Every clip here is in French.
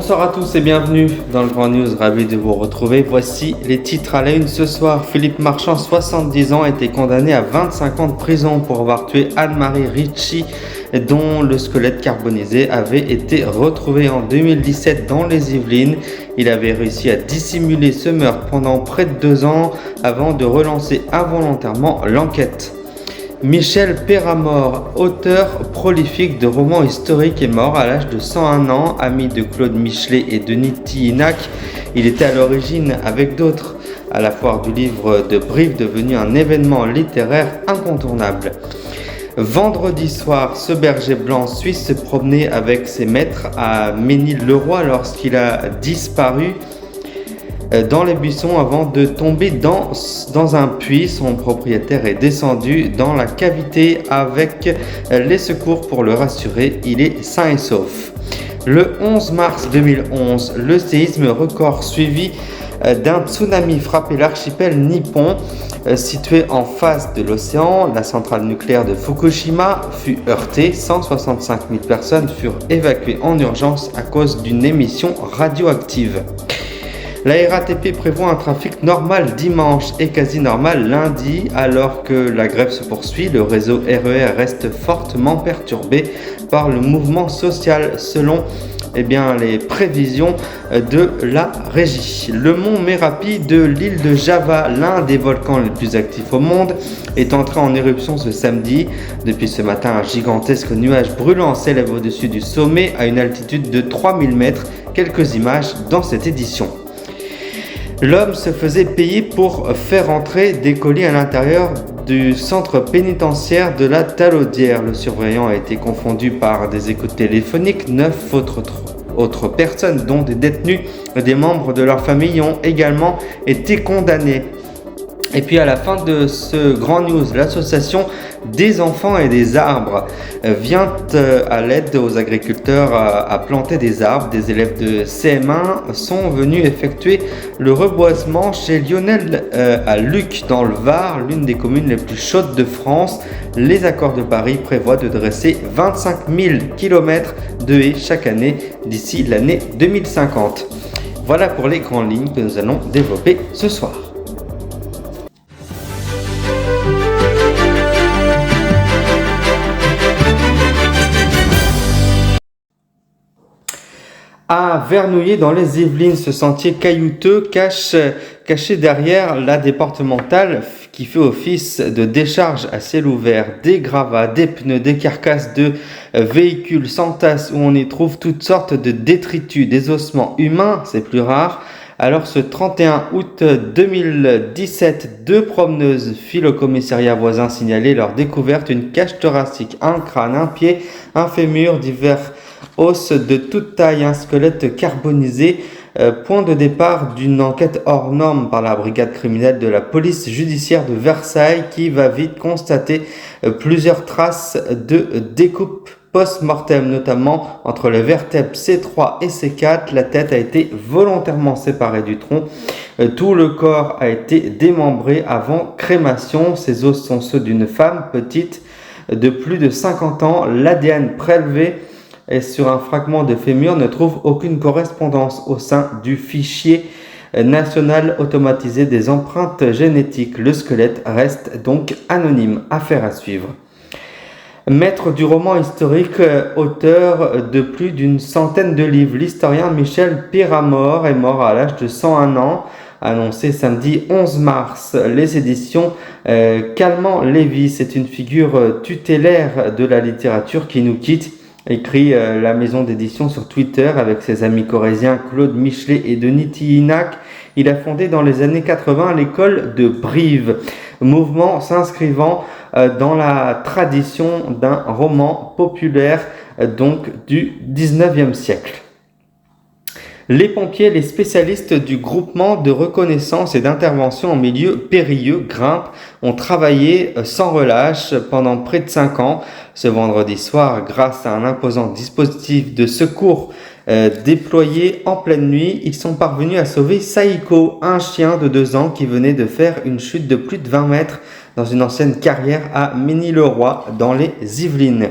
Bonsoir à tous et bienvenue dans le Grand News, ravi de vous retrouver. Voici les titres à la une ce soir. Philippe Marchand, 70 ans, a été condamné à 25 ans de prison pour avoir tué Anne-Marie Ritchie, dont le squelette carbonisé avait été retrouvé en 2017 dans les Yvelines. Il avait réussi à dissimuler ce meurtre pendant près de 2 ans avant de relancer involontairement l'enquête. Michel Péramore, auteur prolifique de romans historiques, est mort à l'âge de 101 ans, ami de Claude Michelet et Denis Tillinac. Il était à l'origine, avec d'autres, à la foire du livre de Brive, devenu un événement littéraire incontournable. Vendredi soir, ce berger blanc suisse se promenait avec ses maîtres à Ménil-le-Roi lorsqu'il a disparu dans les buissons avant de tomber dans un puits. Son propriétaire est descendu dans la cavité avec les secours pour le rassurer. Il est sain et sauf. Le 11 mars 2011, le séisme record suivi d'un tsunami frappait l'archipel nippon situé en face de l'océan. La centrale nucléaire de Fukushima fut heurtée. 165 000 personnes furent évacuées en urgence à cause d'une émission radioactive. La RATP prévoit un trafic normal dimanche et quasi normal lundi. Alors que la grève se poursuit, le réseau RER reste fortement perturbé par le mouvement social selon les prévisions de la régie. Le mont Merapi de l'île de Java, l'un des volcans les plus actifs au monde, est entré en éruption ce samedi. Depuis ce matin, un gigantesque nuage brûlant s'élève au-dessus du sommet à une altitude de 3000 mètres. Quelques images dans cette édition. L'homme se faisait payer pour faire entrer des colis à l'intérieur du centre pénitentiaire de la Talaudière. Le surveillant a été confondu par des écoutes téléphoniques. 9 autres personnes, dont des détenus et des membres de leur famille, ont également été condamnés. Et puis à la fin de ce grand news, l'association des enfants et des arbres vient à l'aide aux agriculteurs à planter des arbres. Des élèves de CM1 sont venus effectuer le reboisement chez Lionel à Luc dans le Var, l'une des communes les plus chaudes de France. Les accords de Paris prévoient de dresser 25 000 km de haies chaque année d'ici l'année 2050. Voilà pour les grandes lignes que nous allons développer ce soir. À Vernouillet, dans les Yvelines, ce sentier caillouteux caché derrière la départementale qui fait office de décharge à ciel ouvert. Des gravats, des pneus, des carcasses de véhicules s'entassent où on y trouve toutes sortes de détritus, des ossements humains, c'est plus rare. Alors ce 31 août 2017, 2 promeneuses filent au commissariat voisin signaler leur découverte: une cage thoracique, un crâne, un pied, un fémur, divers os de toute taille, un squelette carbonisé. Point de départ d'une enquête hors norme par la brigade criminelle de la police judiciaire de Versailles, qui va vite constater plusieurs traces de découpe post-mortem, notamment entre les vertèbres C3 et C4. La tête a été volontairement séparée du tronc. Tout le corps a été démembré avant crémation. Ces os sont ceux d'une femme petite de plus de 50 ans. L'ADN prélevé et sur un fragment de fémur ne trouve aucune correspondance au sein du fichier national automatisé des empreintes génétiques. Le squelette reste donc anonyme. Affaire à suivre. Maître du roman historique, auteur de plus d'une centaine de livres, l'historien Michel Péramore est mort à l'âge de 101 ans, annoncé samedi 11 mars. Les éditions Calment-Lévy, c'est une figure tutélaire de la littérature qui nous quitte, écrit la maison d'édition sur Twitter avec ses amis corréziens Claude Michelet et Denis Tillinac. Il a fondé dans les années 80 l'école de Brive, mouvement s'inscrivant dans la tradition d'un roman populaire donc du 19e siècle. Les pompiers, les spécialistes du groupement de reconnaissance et d'intervention en milieu périlleux, GRIMP, ont travaillé sans relâche pendant près de 5 ans. Ce vendredi soir, grâce à un imposant dispositif de secours Déployés en pleine nuit, ils sont parvenus à sauver Saïko, un chien de 2 ans qui venait de faire une chute de plus de 20 mètres dans une ancienne carrière à Ménil-le-Roi, dans les Yvelines.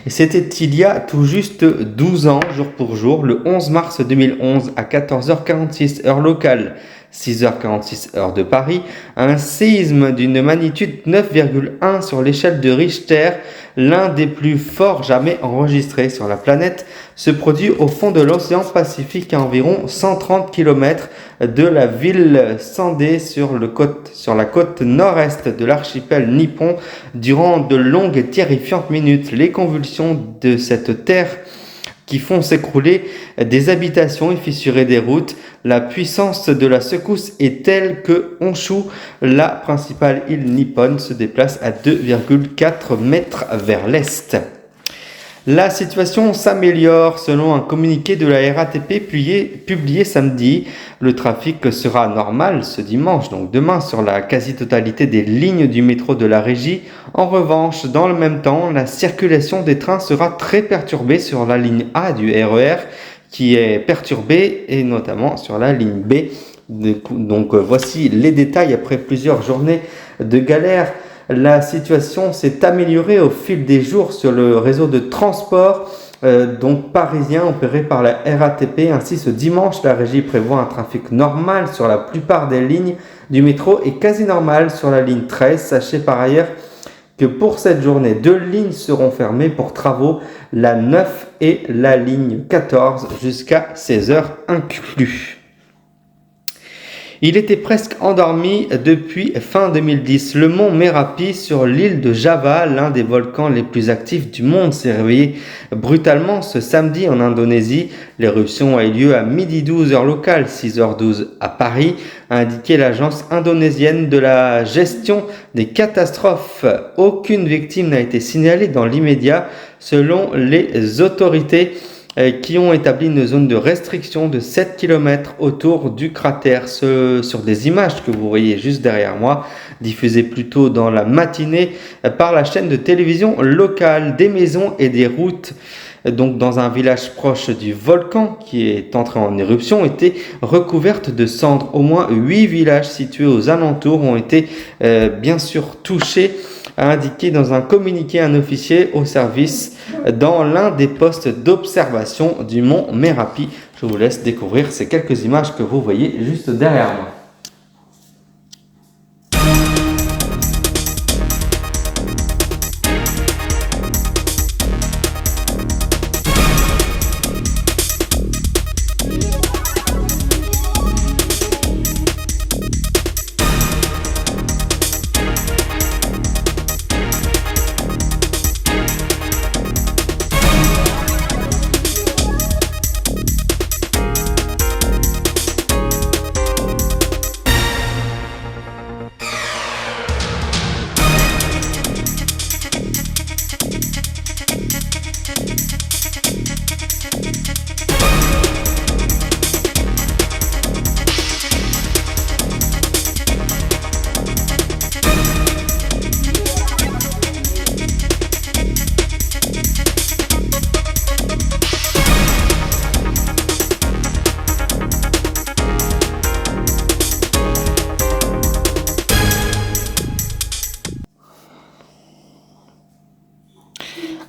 Et c'était il y a tout juste 12 ans, jour pour jour, le 11 mars 2011, à 14h46 heure locale, 6h46 heure de Paris, un séisme d'une magnitude 9,1 sur l'échelle de Richter, l'un des plus forts jamais enregistrés sur la planète, se produit au fond de l'océan Pacifique à environ 130 km de la ville Sandé sur la côte nord-est de l'archipel nippon durant de longues et terrifiantes minutes. Les convulsions de cette terre qui font s'écrouler des habitations et fissurer des routes. La puissance de la secousse est telle que Honshu, la principale île nippone, se déplace à 2,4 mètres vers l'est. La situation s'améliore selon un communiqué de la RATP publié samedi. Le trafic sera normal ce dimanche, donc demain, sur la quasi-totalité des lignes du métro de la régie. En revanche, dans le même temps, la circulation des trains sera très perturbée sur la ligne A du RER, qui est perturbée, et notamment sur la ligne B. Donc voici les détails après plusieurs journées de galère. La situation s'est améliorée au fil des jours sur le réseau de transport parisien opéré par la RATP. Ainsi, ce dimanche, la régie prévoit un trafic normal sur la plupart des lignes du métro et quasi normal sur la ligne 13. Sachez par ailleurs que pour cette journée, 2 lignes seront fermées pour travaux, la 9 et la ligne 14 jusqu'à 16h inclus. Il était presque endormi depuis fin 2010. Le mont Merapi sur l'île de Java, l'un des volcans les plus actifs du monde, s'est réveillé brutalement ce samedi en Indonésie. L'éruption a eu lieu à 12h heure locale, 6h12 à Paris, a indiqué l'agence indonésienne de la gestion des catastrophes. Aucune victime n'a été signalée dans l'immédiat selon les autorités qui ont établi une zone de restriction de 7 km autour du cratère. Sur des images que vous voyez juste derrière moi, diffusées plus tôt dans la matinée par la chaîne de télévision locale, des maisons et des routes donc dans un village proche du volcan qui est entré en éruption, étaient recouvertes de cendres. Au moins 8 villages situés aux alentours ont été bien sûr touchés, a indiqué dans un communiqué un officier au service dans l'un des postes d'observation du mont Merapi. Je vous laisse découvrir ces quelques images que vous voyez juste derrière moi.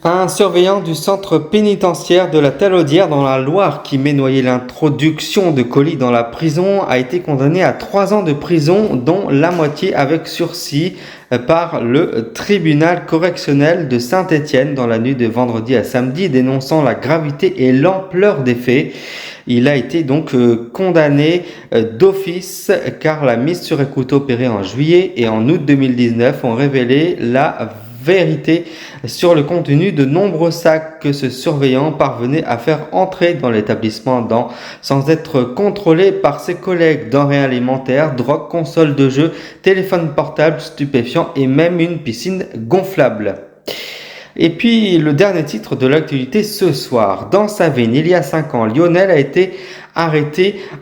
Un surveillant du centre pénitentiaire de la Talaudière dans la Loire qui ménoyait l'introduction de colis dans la prison a été condamné à 3 ans de prison, dont la moitié avec sursis par le tribunal correctionnel de Saint-Étienne dans la nuit de vendredi à samedi, dénonçant la gravité et l'ampleur des faits. Il a été donc condamné d'office car la mise sur écoute opérée en juillet et en août 2019 ont révélé la vérité sur le contenu de nombreux sacs que ce surveillant parvenait à faire entrer dans l'établissement sans être contrôlé par ses collègues. Denrées alimentaires, drogue, consoles de jeux, téléphones portables, stupéfiants et même une piscine gonflable. Et puis le dernier titre de l'actualité ce soir. Dans sa veine, il y a 5 ans, Lionel a été a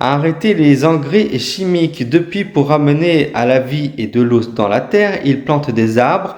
arrêté les engrais chimiques. Depuis, pour ramener à la vie et de l'eau dans la terre, il plante des arbres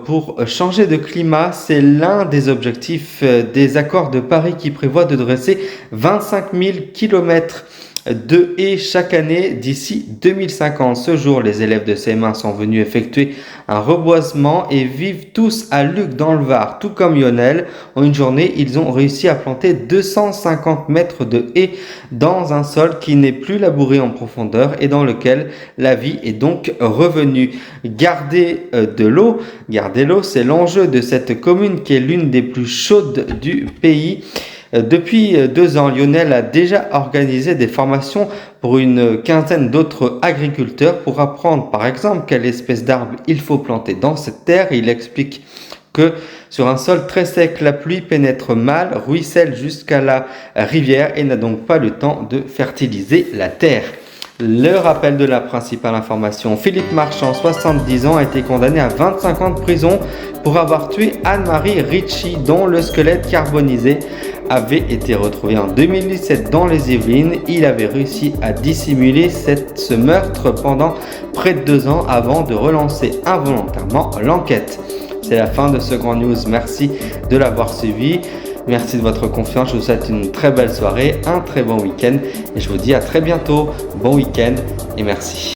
pour changer de climat. C'est l'un des objectifs des accords de Paris qui prévoit de dresser 25 000 kilomètres de haies chaque année d'ici 2050. Ce jour, les élèves de CM1 sont venus effectuer un reboisement et vivent tous à Luc dans le Var, tout comme Lionel. En une journée, ils ont réussi à planter 250 mètres de haies dans un sol qui n'est plus labouré en profondeur et dans lequel la vie est donc revenue. Garder l'eau, c'est l'enjeu de cette commune qui est l'une des plus chaudes du pays. Depuis 2 ans, Lionel a déjà organisé des formations pour une quinzaine d'autres agriculteurs pour apprendre par exemple quelle espèce d'arbre il faut planter dans cette terre. Il explique que sur un sol très sec, la pluie pénètre mal, ruisselle jusqu'à la rivière et n'a donc pas le temps de fertiliser la terre. Le rappel de la principale information: Philippe Marchand, 70 ans, a été condamné à 25 ans de prison pour avoir tué Anne-Marie Ritchie, dont le squelette carbonisé avait été retrouvé en 2017 dans les Yvelines. Il avait réussi à dissimuler ce meurtre pendant près de 2 ans avant de relancer involontairement l'enquête. C'est la fin de ce Grand News. Merci de l'avoir suivi. Merci de votre confiance. Je vous souhaite une très belle soirée, un très bon week-end et je vous dis à très bientôt. Bon week-end et merci.